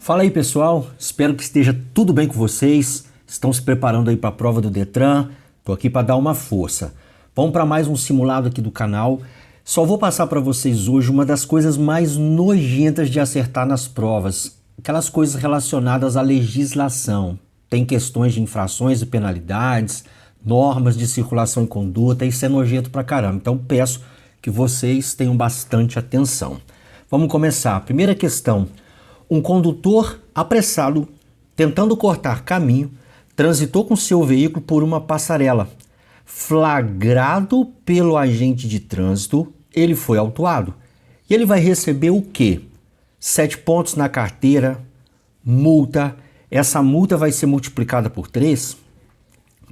Fala aí, pessoal, espero que esteja tudo bem com vocês. Estão se preparando aí para a prova do Detran? Tô aqui para dar uma força. Vamos para mais um simulado aqui do canal. Só vou passar para vocês hoje uma das coisas mais nojentas de acertar nas provas. Aquelas coisas relacionadas à legislação. Tem questões de infrações e penalidades, normas de circulação e conduta, isso é nojento pra caramba. Então peço que vocês tenham bastante atenção. Vamos começar. Primeira questão. Um condutor apressado, tentando cortar caminho, transitou com seu veículo por uma passarela. Flagrado pelo agente de trânsito, ele foi autuado. E ele vai receber o quê? 7 pontos na carteira, multa. Essa multa vai ser multiplicada por 3.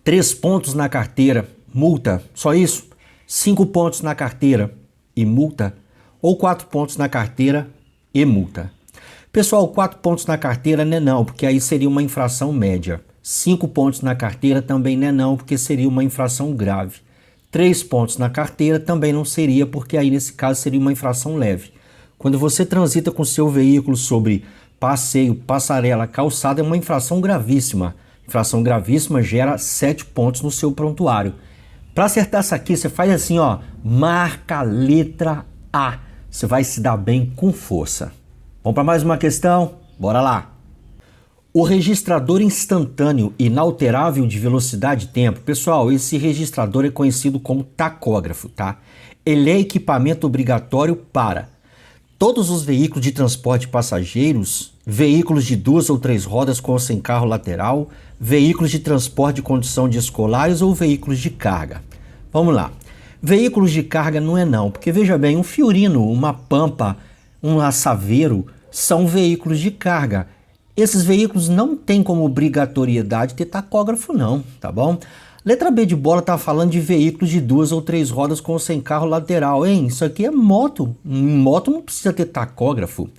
3 pontos na carteira, multa. Só isso? 5 pontos na carteira e multa. Ou 4 pontos na carteira e multa. Pessoal, 4 pontos na carteira não, porque aí seria uma infração média. 5 pontos na carteira também não, porque seria uma infração grave. 3 pontos na carteira também não seria, porque aí nesse caso seria uma infração leve. Quando você transita com seu veículo sobre passeio, passarela, calçada, é uma infração gravíssima. Infração gravíssima gera 7 pontos no seu prontuário. Para acertar essa aqui, você faz assim, ó, marca a letra A. Você vai se dar bem com força. Vamos para mais uma questão? Bora lá! O registrador instantâneo inalterável de velocidade e tempo, pessoal, esse registrador é conhecido como tacógrafo, tá? Ele é equipamento obrigatório para todos os veículos de transporte de passageiros, veículos de 2 ou 3 rodas com ou sem carro lateral, veículos de transporte de condução de escolares ou veículos de carga. Vamos lá. Veículos de carga não, porque veja bem, um Fiorino, uma Pampa, um Saveiro são veículos de carga. Esses veículos não têm como obrigatoriedade ter tacógrafo não, tá bom? Letra B de bola tá falando de veículos de 2 ou 3 rodas com ou sem carro lateral, hein? Isso aqui é moto. Moto não precisa ter tacógrafo.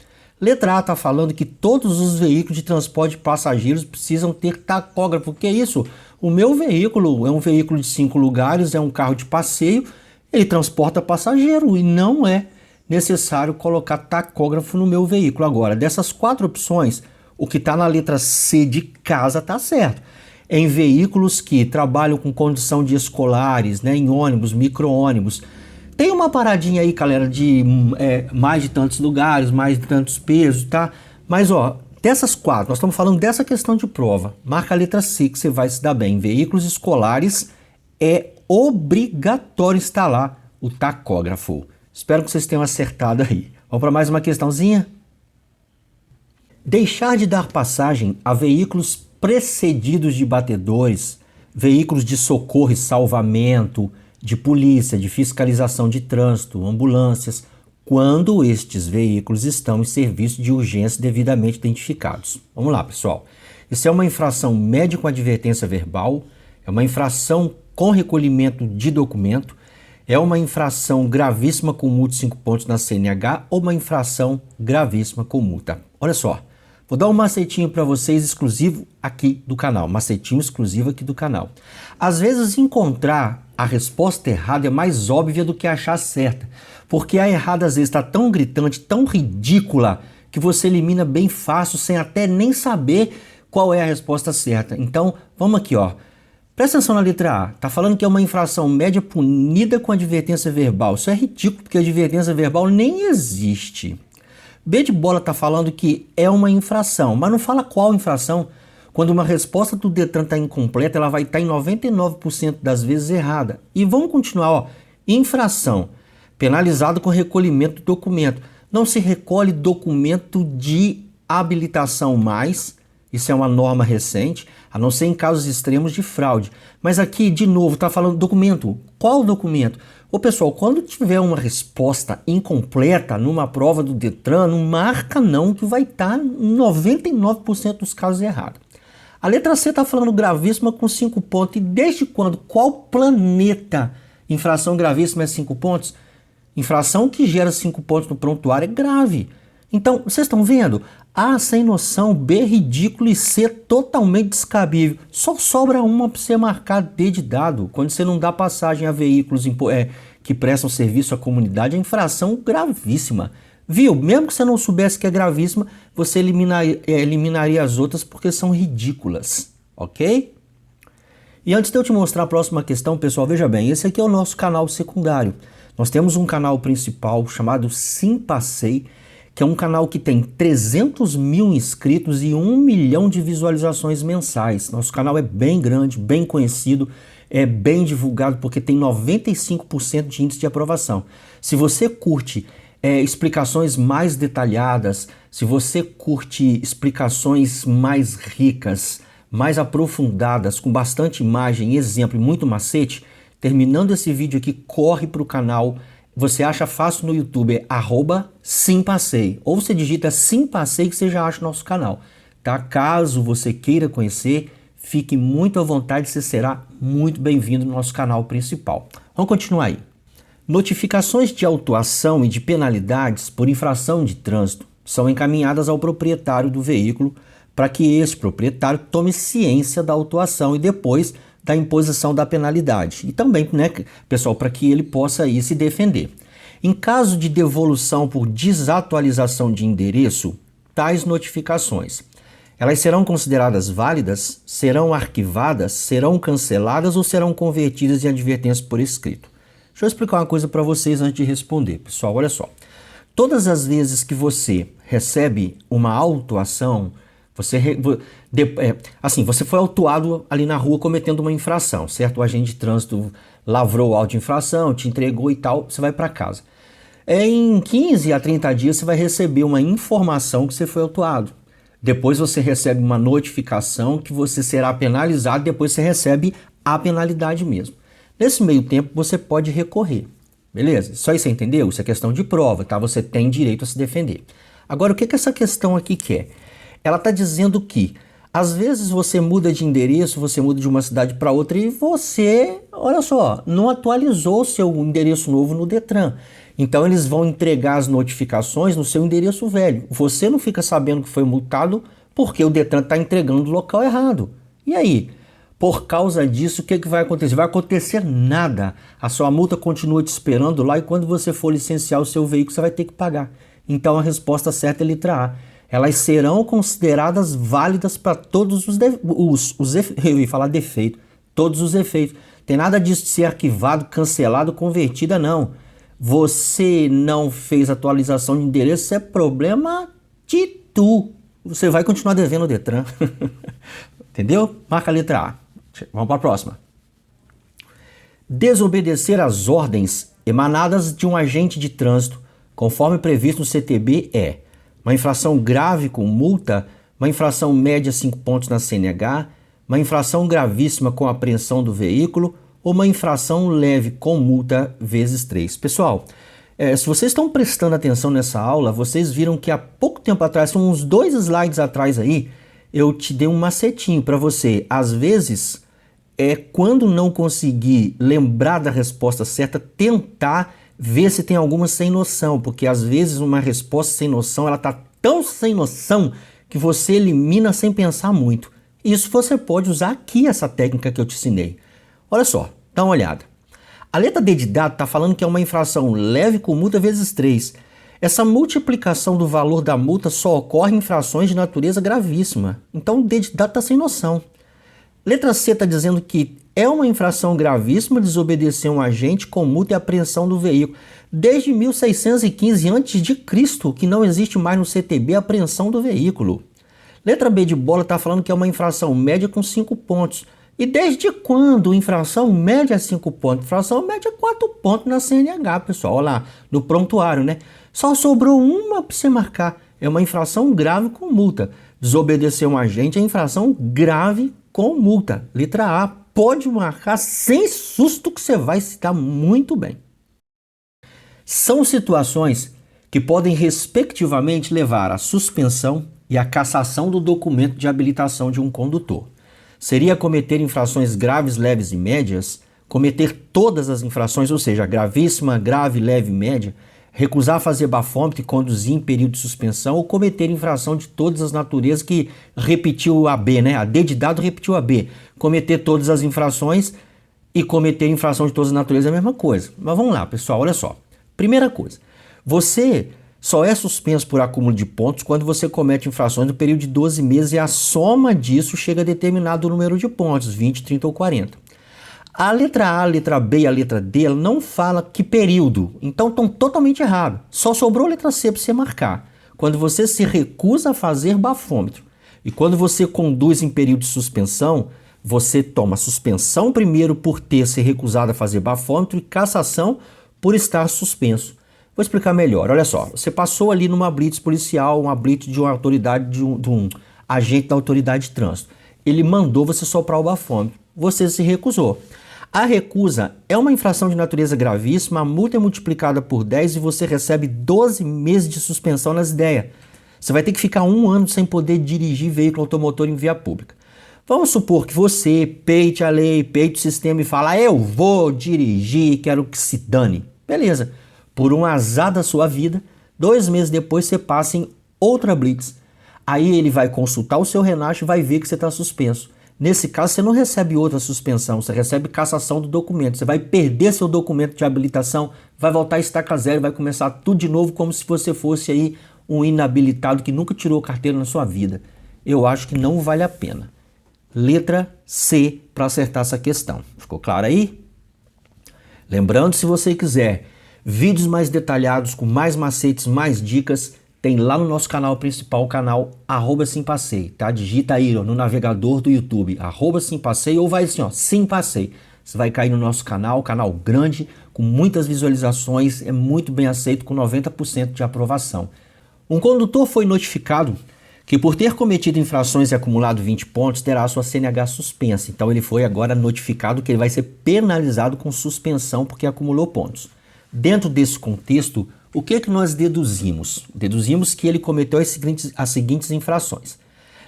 Letra A tá falando que todos os veículos de transporte de passageiros precisam ter tacógrafo. Que é isso? O meu veículo é um veículo de 5 lugares, é um carro de passeio, ele transporta passageiro e não é necessário colocar tacógrafo no meu veículo. Agora, dessas 4 opções, o que está na letra C de casa está certo. Em veículos que trabalham com condução de escolares, né, em ônibus, micro-ônibus. Tem uma paradinha aí, galera, de mais de tantos lugares, mais de tantos pesos, tá? Mas, ó, dessas 4, nós estamos falando dessa questão de prova. Marca a letra C que você vai se dar bem. Em veículos escolares é obrigatório instalar o tacógrafo. Espero que vocês tenham acertado aí. Vamos para mais uma questãozinha? Deixar de dar passagem a veículos precedidos de batedores, veículos de socorro e salvamento, de polícia, de fiscalização de trânsito, ambulâncias, quando estes veículos estão em serviço de urgência devidamente identificados. Vamos lá, pessoal. Isso é uma infração média com advertência verbal, é uma infração com recolhimento de documento, é uma infração gravíssima com multa de 5 pontos na CNH ou uma infração gravíssima com multa. Olha só. Vou dar um macetinho para vocês exclusivo aqui do canal, macetinho exclusivo aqui do canal. Às vezes encontrar a resposta errada é mais óbvia do que achar certa, porque a errada às vezes está tão gritante, tão ridícula, que você elimina bem fácil sem até nem saber qual é a resposta certa. Então, vamos aqui, ó. Presta atenção na letra A. Tá falando que é uma infração média punida com advertência verbal. Isso é ridículo, porque a advertência verbal nem existe. B de bola está falando que é uma infração, mas não fala qual infração. Quando uma resposta do Detran está incompleta, ela vai estar em 99% das vezes errada. E vamos continuar, ó. Infração, penalizado com recolhimento do documento. Não se recolhe documento de habilitação mais, isso é uma norma recente, a não ser em casos extremos de fraude. Mas aqui, de novo, está falando documento. Qual documento? Ô pessoal, quando tiver uma resposta incompleta numa prova do Detran, não marca não, que vai estar em 99% dos casos errado. A letra C está falando gravíssima com 5 pontos. E desde quando? Qual planeta infração gravíssima é 5 pontos? Infração que gera 5 pontos no prontuário é grave. Então, vocês estão vendo? A sem noção, B ridículo e C totalmente descabível. Só sobra uma para você marcar D de dado. Quando você não dá passagem a veículos que prestam serviço à comunidade, é infração gravíssima. Viu? Mesmo que você não soubesse que é gravíssima, você eliminaria as outras porque são ridículas, ok? E antes de eu te mostrar a próxima questão, pessoal, veja bem, esse aqui é o nosso canal secundário. Nós temos um canal principal chamado Simpassei, que é um canal que tem 300 mil inscritos e 1 milhão de visualizações mensais. Nosso canal é bem grande, bem conhecido, é bem divulgado porque tem 95% de índice de aprovação. Se você curte explicações mais detalhadas, se você curte explicações mais ricas, mais aprofundadas, com bastante imagem, exemplo e muito macete, terminando esse vídeo aqui, corre para o canal. Você acha fácil no YouTube, é @Simpassei. Ou você digita Simpassei que você já acha o nosso canal. Tá? Caso você queira conhecer, fique muito à vontade, você será muito bem-vindo no nosso canal principal. Vamos continuar aí. Notificações de autuação e de penalidades por infração de trânsito são encaminhadas ao proprietário do veículo para que esse proprietário tome ciência da autuação e depois da imposição da penalidade. E também, né, pessoal, para que ele possa ir se defender. Em caso de devolução por desatualização de endereço, tais notificações, elas serão consideradas válidas, serão arquivadas, serão canceladas ou serão convertidas em advertência por escrito. Deixa eu explicar uma coisa para vocês antes de responder, pessoal, olha só. Todas as vezes que você recebe uma autuação, você foi autuado ali na rua cometendo uma infração, certo? O agente de trânsito lavrou o auto de infração, te entregou e tal, você vai para casa. Em 15 a 30 dias você vai receber uma informação que você foi autuado. Depois você recebe uma notificação que você será penalizado, depois você recebe a penalidade mesmo. Nesse meio tempo você pode recorrer, beleza? Só isso você entendeu? Isso é questão de prova, tá? Você tem direito a se defender. Agora, o que essa questão aqui quer? Ela está dizendo que, às vezes você muda de endereço, você muda de uma cidade para outra e você, olha só, não atualizou seu endereço novo no Detran. Então eles vão entregar as notificações no seu endereço velho. Você não fica sabendo que foi multado porque o Detran está entregando o local errado. E aí? Por causa disso, o que vai acontecer? Vai acontecer nada. A sua multa continua te esperando lá e quando você for licenciar o seu veículo, você vai ter que pagar. Então a resposta certa é a letra A. Elas serão consideradas válidas para todos eu ia falar defeito, todos os efeitos. Tem nada disso de ser arquivado, cancelado, convertida, não. Você não fez atualização de endereço, isso é problema de tu. Você vai continuar devendo o Detran. Entendeu? Marca a letra A. Vamos para a próxima. Desobedecer às ordens emanadas de um agente de trânsito, conforme previsto no CTB, é uma infração grave com multa, uma infração média 5 pontos na CNH, uma infração gravíssima com apreensão do veículo ou uma infração leve com multa vezes 3. Pessoal, se vocês estão prestando atenção nessa aula, vocês viram que há pouco tempo atrás, são uns 2 slides atrás aí, eu te dei um macetinho para você. Às vezes, quando não conseguir lembrar da resposta certa, tentar ver se tem alguma sem noção, porque às vezes uma resposta sem noção, ela tá tão sem noção que você elimina sem pensar muito. Isso você pode usar aqui, essa técnica que eu te ensinei. Olha só, dá uma olhada. A letra D de dado está falando que é uma infração leve com multa vezes 3. Essa multiplicação do valor da multa só ocorre em infrações de natureza gravíssima. Então o D de dado está sem noção. Letra C está dizendo que é uma infração gravíssima desobedecer um agente com multa e apreensão do veículo. Desde 1615 a.C., que não existe mais no CTB a apreensão do veículo. Letra B de bola está falando que é uma infração média com 5 pontos. E desde quando infração média é 5 pontos? Infração média é 4 pontos na CNH, pessoal. Olha lá, no prontuário, né? Só sobrou uma para você marcar. É uma infração grave com multa. Desobedecer um agente é infração grave com multa. Letra A. Pode marcar sem susto que você vai se dar muito bem. São situações que podem respectivamente levar à suspensão e à cassação do documento de habilitação de um condutor. Seria cometer infrações graves, leves e médias, cometer todas as infrações, ou seja, gravíssima, grave, leve e média, recusar fazer bafômetro e conduzir em período de suspensão ou cometer infração de todas as naturezas que repetiu a B, né? A D de dado repetiu a B. Cometer todas as infrações e cometer infração de todas as naturezas é a mesma coisa. Mas vamos lá, pessoal, olha só. Primeira coisa, você só é suspenso por acúmulo de pontos quando você comete infrações no período de 12 meses e a soma disso chega a determinado número de pontos, 20, 30 ou 40. A letra A, a letra B e a letra D ela não fala que período, então estão totalmente errados. Só sobrou a letra C para você marcar. Quando você se recusa a fazer bafômetro e quando você conduz em período de suspensão, você toma suspensão primeiro por ter se recusado a fazer bafômetro e cassação por estar suspenso. Vou explicar melhor. Olha só, você passou ali numa blitz policial, uma blitz de uma autoridade, de um agente da autoridade de trânsito. Ele mandou você soprar o bafômetro. Você se recusou. A recusa é uma infração de natureza gravíssima, a multa é multiplicada por 10 e você recebe 12 meses de suspensão nas ideias. Você vai ter que ficar 1 ano sem poder dirigir veículo automotor em via pública. Vamos supor que você peite a lei, peite o sistema e fala, eu vou dirigir, quero que se dane. Beleza. Por um azar da sua vida, 2 meses depois você passa em outra blitz. Aí ele vai consultar o seu Renato e vai ver que você está suspenso. Nesse caso, você não recebe outra suspensão, você recebe cassação do documento. Você vai perder seu documento de habilitação, vai voltar a estaca zero, vai começar tudo de novo como se você fosse aí um inabilitado que nunca tirou carteira na sua vida. Eu acho que não vale a pena. Letra C para acertar essa questão. Ficou claro aí? Lembrando, se você quiser vídeos mais detalhados, com mais macetes, mais dicas, tem lá no nosso canal principal, o canal @Simpacei, tá? Digita aí ó, no navegador do YouTube, @Simpacei ou vai assim, ó, Simpacei. Você vai cair no nosso canal grande, com muitas visualizações, é muito bem aceito, com 90% de aprovação. Um condutor foi notificado que por ter cometido infrações e acumulado 20 pontos, terá a sua CNH suspensa. Então ele foi agora notificado que ele vai ser penalizado com suspensão porque acumulou pontos. Dentro desse contexto, o que nós deduzimos? Deduzimos que ele cometeu as seguintes infrações.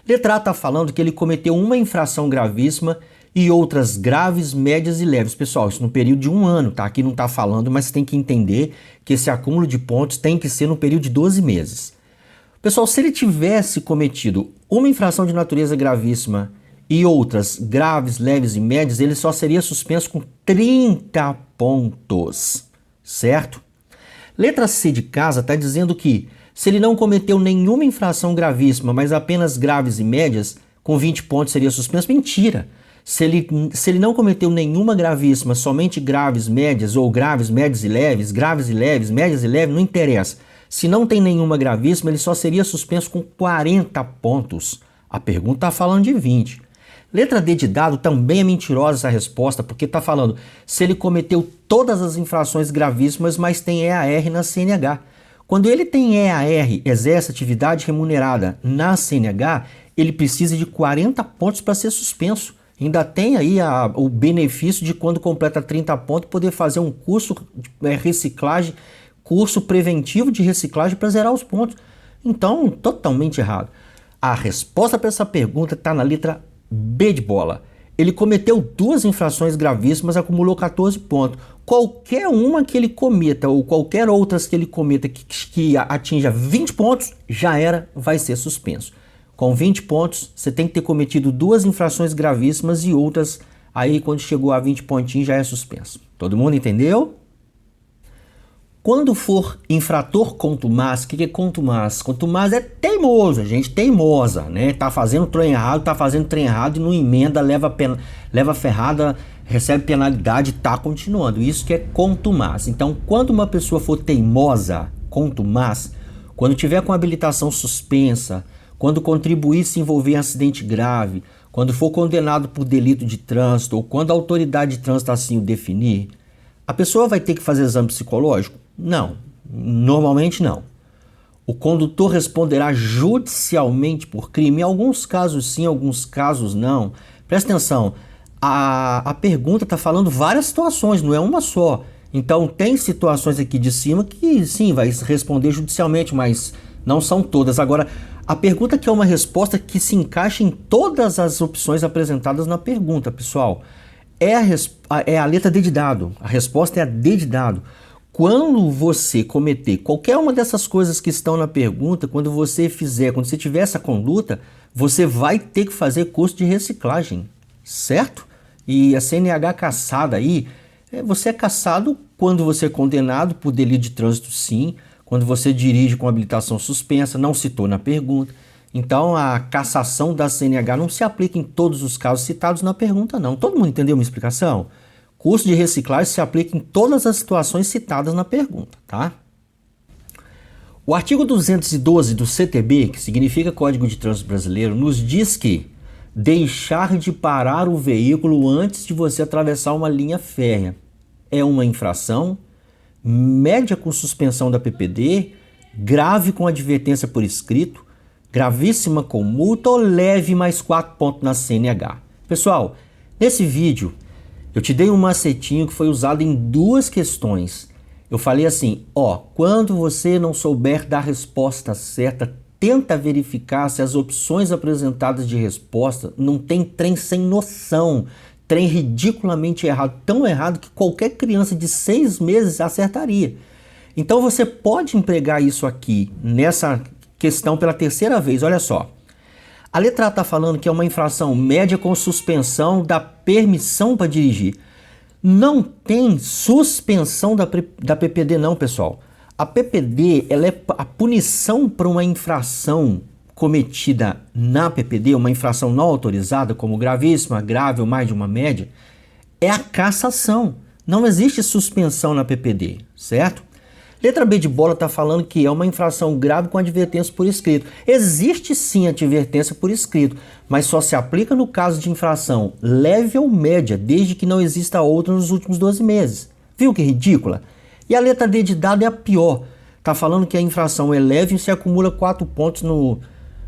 Letra A está falando que ele cometeu uma infração gravíssima e outras graves, médias e leves. Pessoal, isso no período de 1 ano, tá? Aqui não está falando, mas tem que entender que esse acúmulo de pontos tem que ser no período de 12 meses. Pessoal, se ele tivesse cometido uma infração de natureza gravíssima e outras graves, leves e médias, ele só seria suspenso com 30 pontos, certo? Letra C de casa está dizendo que se ele não cometeu nenhuma infração gravíssima, mas apenas graves e médias, com 20 pontos seria suspenso. Mentira! Se ele não cometeu nenhuma gravíssima, somente graves, médias ou graves, médias e leves, médias e leves, não interessa. Se não tem nenhuma gravíssima, ele só seria suspenso com 40 pontos. A pergunta está falando de 20. Letra D de dado também é mentirosa essa resposta, porque está falando se ele cometeu todas as infrações gravíssimas, mas tem EAR na CNH. Quando ele tem EAR, exerce atividade remunerada na CNH, ele precisa de 40 pontos para ser suspenso. Ainda tem aí o benefício de quando completa 30 pontos poder fazer um curso de reciclagem, curso preventivo de reciclagem para zerar os pontos. Então, totalmente errado. A resposta para essa pergunta está na letra B de bola. Ele cometeu 2 infrações gravíssimas, acumulou 14 pontos. Qualquer uma que ele cometa ou qualquer outras que ele cometa que atinja 20 pontos, já era, vai ser suspenso. Com 20 pontos, você tem que ter cometido 2 infrações gravíssimas e outras, aí quando chegou a 20 pontinhos já é suspenso. Todo mundo entendeu? Quando for infrator contumaz, o que é contumaz? Contumaz é teimoso, gente teimosa, né? Tá fazendo trem errado e não emenda, leva ferrada, recebe penalidade, tá continuando. Isso que é contumaz. Então, quando uma pessoa for teimosa, contumaz, quando tiver com habilitação suspensa, quando contribuir se envolver em acidente grave, quando for condenado por delito de trânsito ou quando a autoridade de trânsito assim o definir, a pessoa vai ter que fazer exame psicológico? Não, normalmente não. O condutor responderá judicialmente por crime. Em alguns casos sim, em alguns casos não. Presta atenção, a pergunta está falando várias situações, não é uma só. Então tem situações aqui de cima que sim, vai responder judicialmente, mas não são todas. Agora, a pergunta que é uma resposta que se encaixa em todas as opções apresentadas na pergunta, pessoal, é a letra D de dado. A resposta é a D de dado. Quando você cometer qualquer uma dessas coisas que estão na pergunta, quando você tiver essa conduta, você vai ter que fazer curso de reciclagem, certo? E a CNH cassada aí, você é cassado quando você é condenado por delito de trânsito, sim, quando você dirige com habilitação suspensa, não citou na pergunta. Então a cassação da CNH não se aplica em todos os casos citados na pergunta, não. Todo mundo entendeu minha explicação? Curso de reciclagem se aplica em todas as situações citadas na pergunta, tá? O artigo 212 do CTB, que significa Código de Trânsito Brasileiro, nos diz que deixar de parar o veículo antes de você atravessar uma linha férrea é uma infração, média com suspensão da PPD, grave com advertência por escrito, gravíssima com multa ou leve mais 4 pontos na CNH. Pessoal, nesse vídeo eu te dei um macetinho que foi usado em 2 questões. Eu falei assim, quando você não souber dar a resposta certa, tenta verificar se as opções apresentadas de resposta não tem trem sem noção, trem ridiculamente errado, tão errado que qualquer criança de 6 meses acertaria. Então você pode empregar isso aqui nessa questão pela 3ª vez, olha só. A letra A está falando que é uma infração média com suspensão da permissão para dirigir. Não tem suspensão da PPD não, pessoal. A PPD ela é a punição para uma infração cometida na PPD, uma infração não autorizada, como gravíssima, grave ou mais de uma média, é a cassação. Não existe suspensão na PPD, certo? Letra B de bola está falando que é uma infração grave com advertência por escrito. Existe sim advertência por escrito, mas só se aplica no caso de infração leve ou média, desde que não exista outra nos últimos 12 meses. Viu que ridícula? E a letra D de dado é a pior. Está falando que a infração é leve e se acumula 4 pontos no...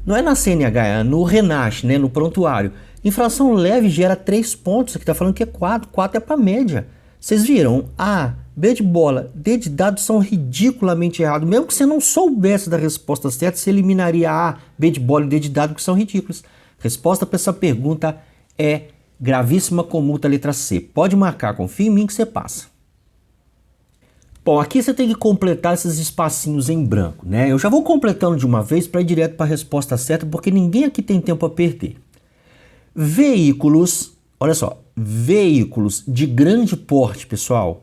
Não é na CNH, é no RENASH, né, no prontuário. Infração leve gera 3 pontos, aqui está falando que é 4. 4 é para média. Vocês viram? A, B de bola, D de dado são ridiculamente errados. Mesmo que você não soubesse da resposta certa, você eliminaria A, B de bola e D de dado, que são ridículos. Resposta para essa pergunta é gravíssima com multa, letra C. Pode marcar, confia em mim que você passa. Bom, aqui você tem que completar esses espacinhos em branco, né? Eu já vou completando de uma vez para ir direto para a resposta certa, porque ninguém aqui tem tempo a perder. Veículos, olha só, veículos de grande porte, pessoal.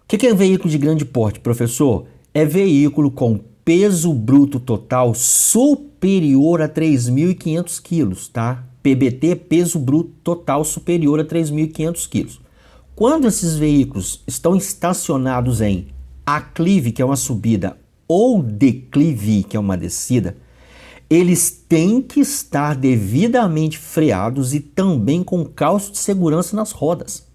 O que é veículo de grande porte, professor? É veículo com peso bruto total superior a 3.500 quilos, tá? PBT, peso bruto total superior a 3.500 quilos. Quando esses veículos estão estacionados em aclive, que é uma subida, ou declive, que é uma descida, eles têm que estar devidamente freados e também com calço de segurança nas rodas.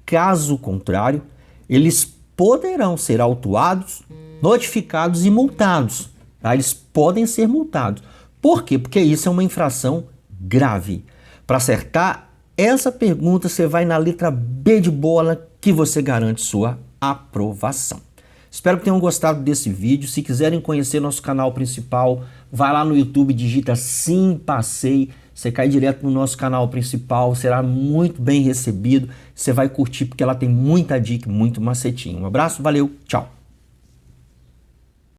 Caso contrário, eles poderão ser autuados, notificados e multados. Tá? Eles podem ser multados. Por quê? Porque isso é uma infração grave. Para acertar essa pergunta, você vai na letra B de bola, que você garante sua aprovação. Espero que tenham gostado desse vídeo. Se quiserem conhecer nosso canal principal, vai lá no YouTube, digita Sim Passei. Você cai direto no nosso canal principal, será muito bem recebido. Você vai curtir porque ela tem muita dica, muito macetinho. Um abraço, valeu, tchau!